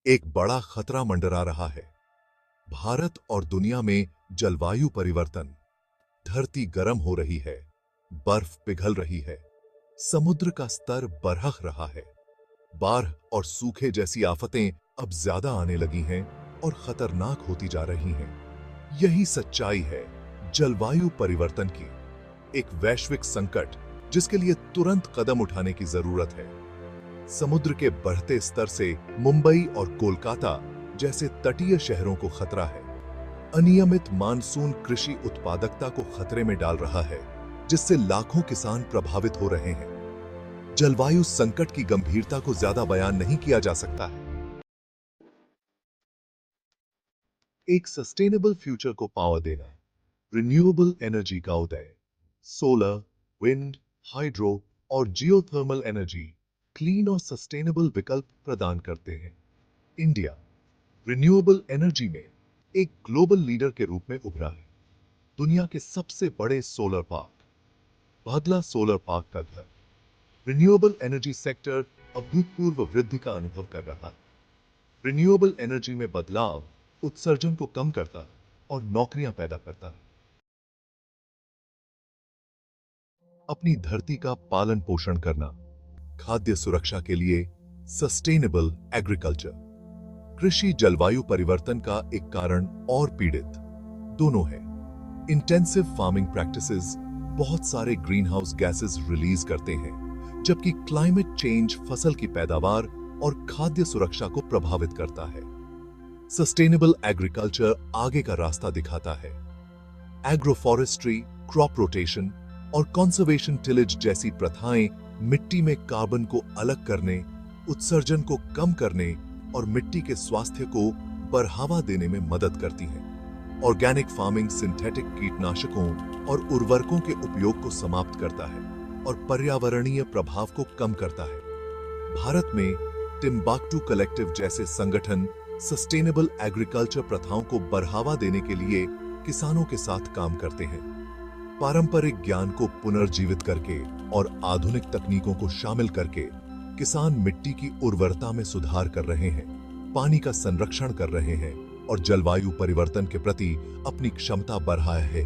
एक बड़ा खतरा मंडरा रहा है। भारत और दुनिया में जलवायु परिवर्तन। धरती गर्म हो रही है, बर्फ पिघल रही है, समुद्र का स्तर बढ़ रहा है। बाढ़ और सूखे जैसी आफतें अब ज्यादा आने लगी हैं और खतरनाक होती जा रही हैं। यही सच्चाई है जलवायु परिवर्तन की, एक वैश्विक संकट जिसके लिए तुरंत कदम उठाने की जरूरत है। समुद्र के बढ़ते स्तर से मुंबई और कोलकाता जैसे तटीय शहरों को खतरा है। अनियमित मानसून कृषि उत्पादकता को खतरे में डाल रहा है, जिससे लाखों किसान प्रभावित हो रहे हैं। जलवायु संकट की गंभीरता को ज्यादा बयान नहीं किया जा सकता है। एक सस्टेनेबल फ्यूचर को पावर देना, रिन्यूएबल एनर्जी का उदय, सोलर, विंड, हाइड्रो और जियोथर्मल एनर्जी क्लीन और सस्टेनेबल विकल्प प्रदान करते हैं। इंडिया रिन्यूएबल एनर्जी में एक ग्लोबल लीडर के रूप में उभरा है। दुनिया के सबसे बड़े सोलर पार्क, भादला सोलर पार्क का घर। रिन्यूएबल एनर्जी सेक्टर अभूतपूर्व वृद्धि का अनुभव कर रहा है। रिन्यूएबल एनर्जी में बदलाव उत्सर्जन को कम करता और नौकरियां पैदा करता है। अपनी धरती का पालन पोषण करना, खाद्य सुरक्षा के लिए सस्टेनेबल एग्रीकल्चर। कृषि जलवायु परिवर्तन का एक कारण और पीड़ित दोनों है। इंटेंसिव फार्मिंग प्रैक्टिसेस बहुत सारे ग्रीन हाउस गैसेस रिलीज करते हैं, जबकि क्लाइमेट चेंज फसल की पैदावार और खाद्य सुरक्षा को प्रभावित करता है। सस्टेनेबल एग्रीकल्चर आगे का रास्ता दिखाता है। एग्रोफॉरेस्ट्री, क्रॉप रोटेशन और कंजर्वेशन टिलेज जैसी प्रथाएं मिट्टी में कार्बन को अलग करने, उत्सर्जन को कम करने और मिट्टी के स्वास्थ्य को बढ़ावा देने में मदद करती हैं। ऑर्गेनिक फार्मिंग सिंथेटिक कीटनाशकों और उर्वरकों के उपयोग को समाप्त करता है और पर्यावरणीय प्रभाव को कम करता है। भारत में टिम्बाक्टू कलेक्टिव जैसे संगठन सस्टेनेबल एग्रीकल्चर प्रथाओं को बढ़ावा देने के लिए किसानों के साथ काम करते हैं। पारंपरिक ज्ञान को पुनर्जीवित करके और आधुनिक तकनीकों को शामिल करके किसान मिट्टी की उर्वरता में सुधार कर रहे हैं, पानी का संरक्षण कर रहे हैं और जलवायु परिवर्तन के प्रति अपनी क्षमता बढ़ाया है।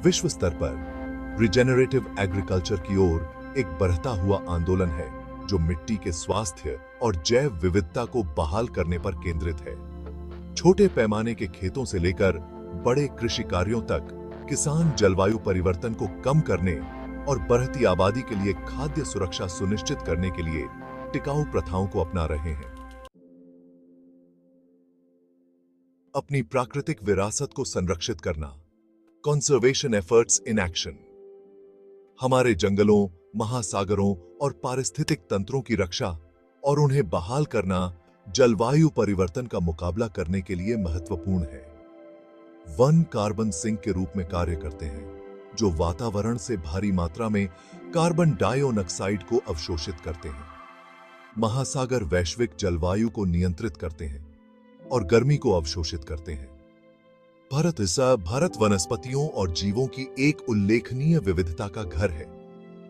विश्व स्तर पर रिजेनरेटिव एग्रीकल्चर की ओर एक बढ़ता हुआ आंदोलन है, जो मिट्टी के स्वास्थ्य और जैव विविधता को बहाल करने पर केंद्रित है। छोटे पैमाने के खेतों से लेकर बड़े कृषि कार्यों तक किसान जलवायु परिवर्तन को कम करने और बढ़ती आबादी के लिए खाद्य सुरक्षा सुनिश्चित करने के लिए टिकाऊ प्रथाओं को अपना रहे हैं। अपनी प्राकृतिक विरासत को संरक्षित करना, कंजर्वेशन एफर्ट्स इन एक्शन। हमारे जंगलों, महासागरों और पारिस्थितिक तंत्रों की रक्षा और उन्हें बहाल करना जलवायु परिवर्तन का मुकाबला करने के लिए महत्वपूर्ण है। वन कार्बन सिंक के रूप में कार्य करते हैं, जो वातावरण से भारी मात्रा में कार्बन डाइऑक्साइड को अवशोषित करते हैं। महासागर वैश्विक जलवायु को नियंत्रित करते हैं और गर्मी को अवशोषित करते हैं। भारत वनस्पतियों और जीवों की एक उल्लेखनीय विविधता का घर है।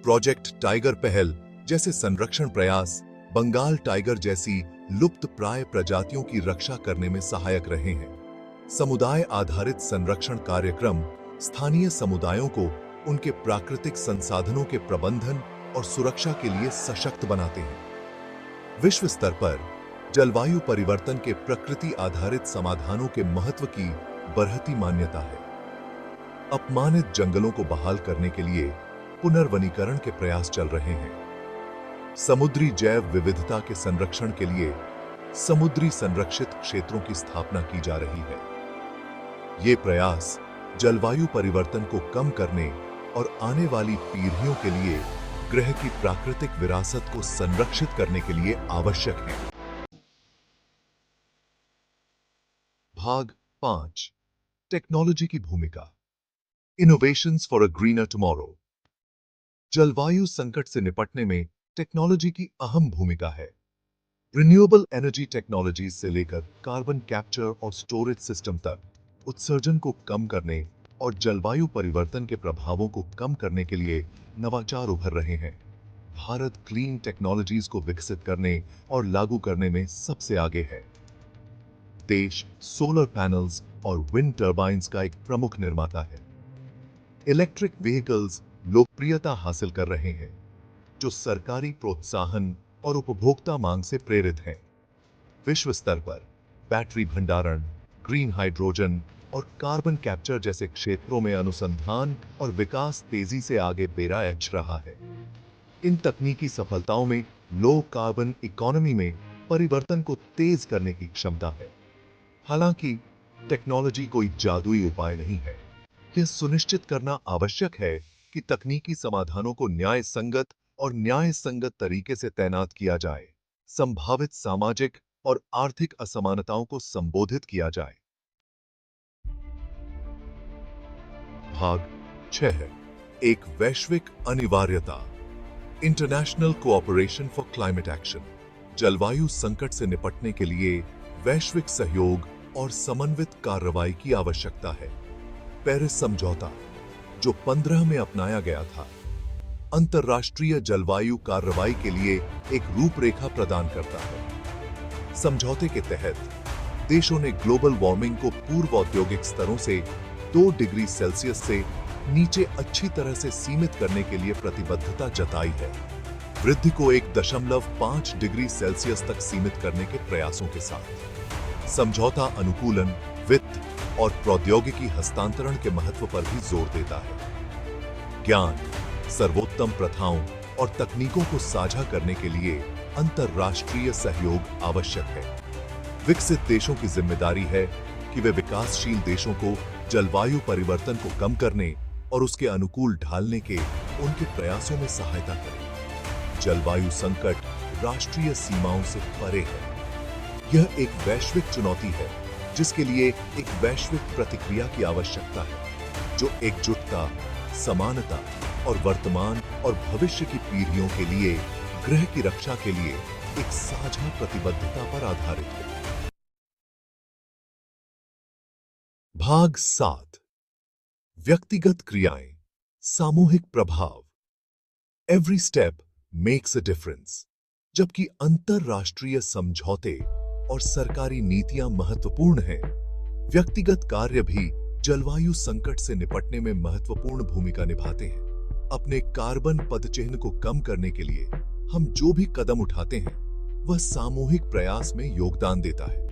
प्रोजेक्ट टाइगर पहल जैसे संरक्षण प्रयास बंगाल टाइगर जैसी लुप्त प्राय प्रजातियों की रक्षा करने में सहायक रहे हैं। समुदाय आधारित संरक्षण कार्यक्रम स्थानीय समुदायों को उनके प्राकृतिक संसाधनों के प्रबंधन और सुरक्षा के लिए सशक्त बनाते हैं। विश्व स्तर पर जलवायु परिवर्तन के प्रकृति आधारित समाधानों के महत्व की बढ़ती मान्यता है। अपमानित जंगलों को बहाल करने के लिए पुनर्वनीकरण के प्रयास चल रहे हैं। समुद्री जैव विविधता के संरक्षण के लिए समुद्री संरक्षित क्षेत्रों की स्थापना की जा रही है। ये प्रयास जलवायु परिवर्तन को कम करने और आने वाली पीढ़ियों के लिए ग्रह की प्राकृतिक विरासत को संरक्षित करने के लिए आवश्यक है। भाग 5, टेक्नोलॉजी की भूमिका, innovations for a greener tomorrow. जलवायु संकट से निपटने में टेक्नोलॉजी की अहम भूमिका है। रिन्यूएबल एनर्जी टेक्नोलॉजीज से लेकर कार्बन कैप्चर और स्टोरेज सिस्टम तक उत्सर्जन को कम करने और जलवायु परिवर्तन के प्रभावों को कम करने के लिए नवाचार उभर रहे हैं। भारत क्लीन टेक्नोलॉजीज को विकसित करने और लागू करने में सबसे आगे है। देश सोलर पैनल्स और विंड टर्बाइन्स का एक प्रमुख निर्माता है। इलेक्ट्रिक व्हीकल्स लोकप्रियता हासिल कर रहे हैं, जो सरकारी प्रोत्साहन और उपभोक्ता मांग से प्रेरित हैं। विश्व स्तर पर बैटरी भंडारण, ग्रीन हाइड्रोजन और कार्बन कैप्चर जैसे क्षेत्रों में अनुसंधान और विकास तेजी से आगे बेरायच रहा है। इन तकनीकी सफलताओं में लो कार्बन इकोनॉमी में परिवर्तन को तेज करने की क्षमता है। हालांकि टेक्नोलॉजी कोई जादुई उपाय नहीं है। यह सुनिश्चित करना आवश्यक है कि तकनीकी समाधानों को न्याय संगत तरीके से तैनात किया जाए, संभावित सामाजिक और आर्थिक असमानताओं को संबोधित किया जाए। भाग 6 है एक वैश्विक अनिवार्यता, international cooperation for climate action. जलवायु संकट से निपटने के लिए वैश्विक सहयोग और समन्वित कार्रवाई की आवश्यकता है। पेरिस समझौता, जो 15 में अपनाया गया था, अंतर्राष्ट्रीय जलवायु कार्रवाई के लिए एक रूपरेखा प्रदान करता है। समझौते के तहत देशों ने ग्लोबल वार्मिंग को पूर्व औद्योगिक स्तरों से 2 डिग्री सेल्सियस से नीचे अच्छी तरह से सीमित करने के लिए प्रतिबद्धता जताई है। वृद्धि को 1.5 डिग्री सेल्सियस तक सीमित करने के प्रयासों के साथ समझौता अनुकूलन, वित्त और प्रौद्योगिकी हस्तांतरण के महत्व पर भी जोर देता है। ज्ञान, सर्वोत्तम प्रथाओं और तकनीकों को साझा करने के लिए अंतर्राष्ट्रीय सहयोग आवश्यक है। विकसित देशों की जिम्मेदारी है कि वे विकासशील देशों को जलवायु परिवर्तन को कम करने और उसके अनुकूल ढालने के उनके प्रयासों में सहायता करें। जलवायु संकट राष्ट्रीय सीमाओं से परे है। यह एक वैश्विक चुनौती है जिसके लिए एक वैश्विक प्रतिक्रिया की आवश्यकता है, जो एकजुटता, समानता और वर्तमान और भविष्य की पीढ़ियों के लिए ग्रह की रक्षा के लिए एक साझा प्रतिबद्धता पर आधारित है। भाग 7, व्यक्तिगत क्रियाएं, सामूहिक प्रभाव। Every step makes a difference. जबकि अंतरराष्ट्रीय समझौते और सरकारी नीतियां महत्वपूर्ण हैं, व्यक्तिगत कार्य भी जलवायु संकट से निपटने में महत्वपूर्ण भूमिका निभाते हैं। अपने कार्बन पदचिह्न को कम करने के लिए हम जो भी कदम उठाते हैं, वह सामूहिक प्रयास में योगदान देता है।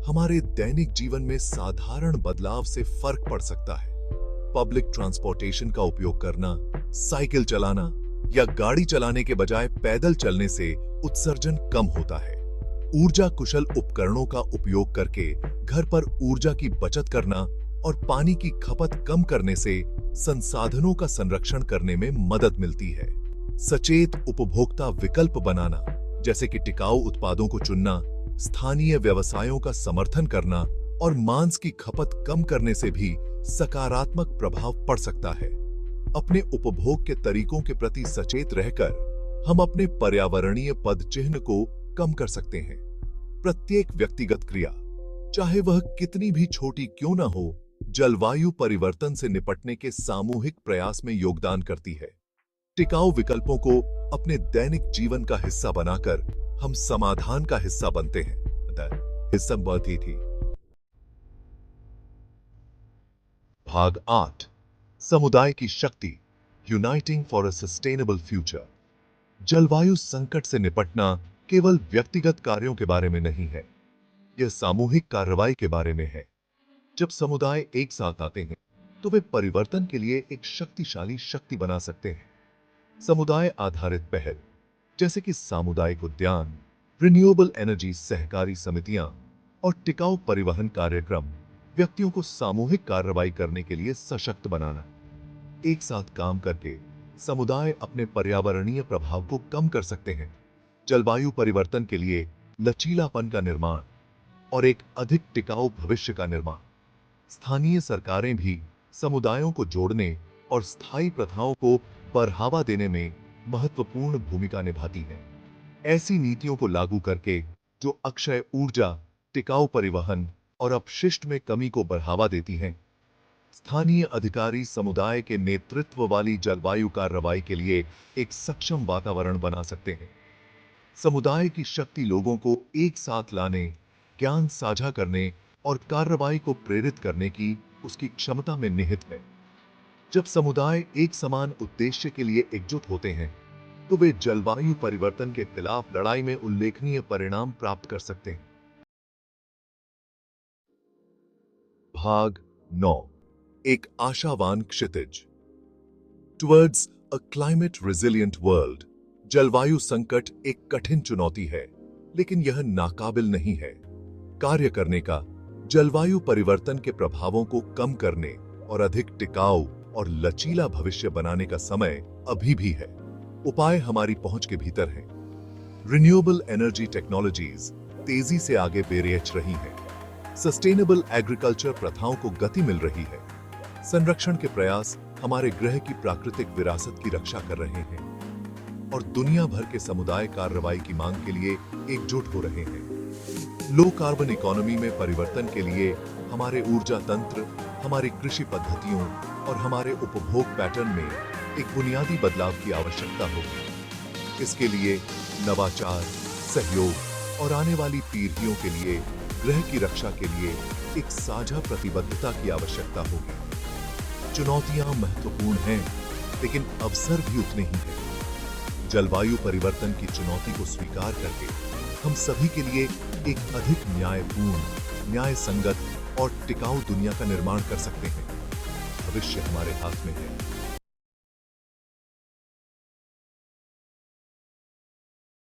हमारे दैनिक जीवन में साधारण बदलाव से फर्क पड़ सकता है। पब्लिक ट्रांसपोर्टेशन का उपयोग करना, साइकिल चलाना या गाड़ी चलाने के बजाय पैदल चलने से उत्सर्जन कम होता है। ऊर्जा कुशल उपकरणों का उपयोग करके घर पर ऊर्जा की बचत करना और पानी की खपत कम करने से संसाधनों का संरक्षण करने में मदद मिलती है। सचेत उपभोक्ता विकल्प बनाना, जैसे कि टिकाऊ उत्पादों को चुनना, स्थानीय व्यवसायों का समर्थन करना और मांस की खपत कम करने से भी सकारात्मक प्रभाव पड़ सकता है। अपने उपभोग के तरीकों के प्रति सचेत रहकर हम अपने पर्यावरणीय पदचिह्न को कम कर सकते हैं। प्रत्येक व्यक्तिगत क्रिया, चाहे वह कितनी भी छोटी क्यों न हो, जलवायु परिवर्तन से निपटने के सामूहिक प्रयास में योगदान करती है। टिकाऊ विकल्पों को अपने दैनिक जीवन का हिस्सा बनाकर हम समाधान का हिस्सा बनते हैं। हिस्सा बढ़ती थी। भाग 8, समुदाय की शक्ति, uniting for a sustainable future. जलवायु संकट से निपटना केवल व्यक्तिगत कार्यों के बारे में नहीं है, यह सामूहिक कार्रवाई के बारे में है। जब समुदाय एक साथ आते हैं, तो वे परिवर्तन के लिए एक शक्तिशाली शक्ति बना सकते हैं। समुदाय आधारित पहल, जैसे कि सामुदायिक उद्यान, रिन्यूएबल एनर्जी सहकारी समितियां और टिकाऊ परिवहन कार्यक्रम, व्यक्तियों को सामूहिक कार्रवाई करने के लिए सशक्त बनाना। एक साथ काम करके समुदाय अपने पर्यावरणीय प्रभाव को कम कर सकते हैं। जलवायु परिवर्तन के लिए लचीलापन का निर्माण और एक अधिक टिकाऊ भविष्य का निर्माण। स्थानीय सरकारें भी समुदायों को जोड़ने और स्थायी प्रथाओं को बढ़ावा देने में महत्वपूर्ण भूमिका निभाती हैं। ऐसी नीतियों को लागू करके जो अक्षय ऊर्जा, टिकाऊ परिवहन और अपशिष्ट में कमी को बढ़ावा देती हैं, स्थानीय अधिकारी समुदाय के नेतृत्व वाली जलवायु कार्रवाई के लिए एक सक्षम वातावरण बना सकते हैं। समुदाय की शक्ति लोगों को एक साथ लाने, ज्ञान साझा करने और कार्रवाई को प्रेरित करने की उसकी क्षमता में निहित है। जब समुदाय एक समान उद्देश्य के लिए एकजुट होते हैं, तो वे जलवायु परिवर्तन के खिलाफ लड़ाई में उल्लेखनीय परिणाम प्राप्त कर सकते हैं। भाग 9, एक आशावान क्षितिज। Towards a climate resilient world. जलवायु संकट एक कठिन चुनौती है, लेकिन यह नाकाबिल नहीं है। कार्य करने का, जलवायु परिवर्तन के प्रभावों को कम करने और अधिक टिकाऊ और लचीला भविष्य बनाने का समय अभी भी है। उपाय हमारी पहुंच के भीतर हैं। रिन्यूएबल एनर्जी टेक्नोलॉजीज तेजी से आगे बेरेच रही हैं। सस्टेनेबल एग्रीकल्चर प्रथाओं को गति मिल रही है। संरक्षण के प्रयास हमारे ग्रह की प्राकृतिक विरासत की रक्षा कर रहे हैं और दुनिया भर के समुदाय कार्रवाई की मांग के लिए एकजुट हो रहे हैं। लो कार्बन इकोनॉमी में परिवर्तन के लिए हमारे ऊर्जा तंत्र, हमारी कृषि पद्धतियों और हमारे उपभोग पैटर्न में एक बुनियादी बदलाव की आवश्यकता होगी। इसके लिए नवाचार, सहयोग और आने वाली पीढ़ियों के लिए ग्रह की रक्षा के लिए एक साझा प्रतिबद्धता की आवश्यकता होगी। चुनौतियां महत्वपूर्ण हैं, लेकिन अवसर भी उतने ही हैं। जलवायु परिवर्तन की चुनौती को स्वीकार करके हम सभी के लिए एक अधिक न्यायपूर्ण, न्याय संगत और टिकाऊ दुनिया का निर्माण कर सकते हैं। भविष्य हमारे हाथ में है।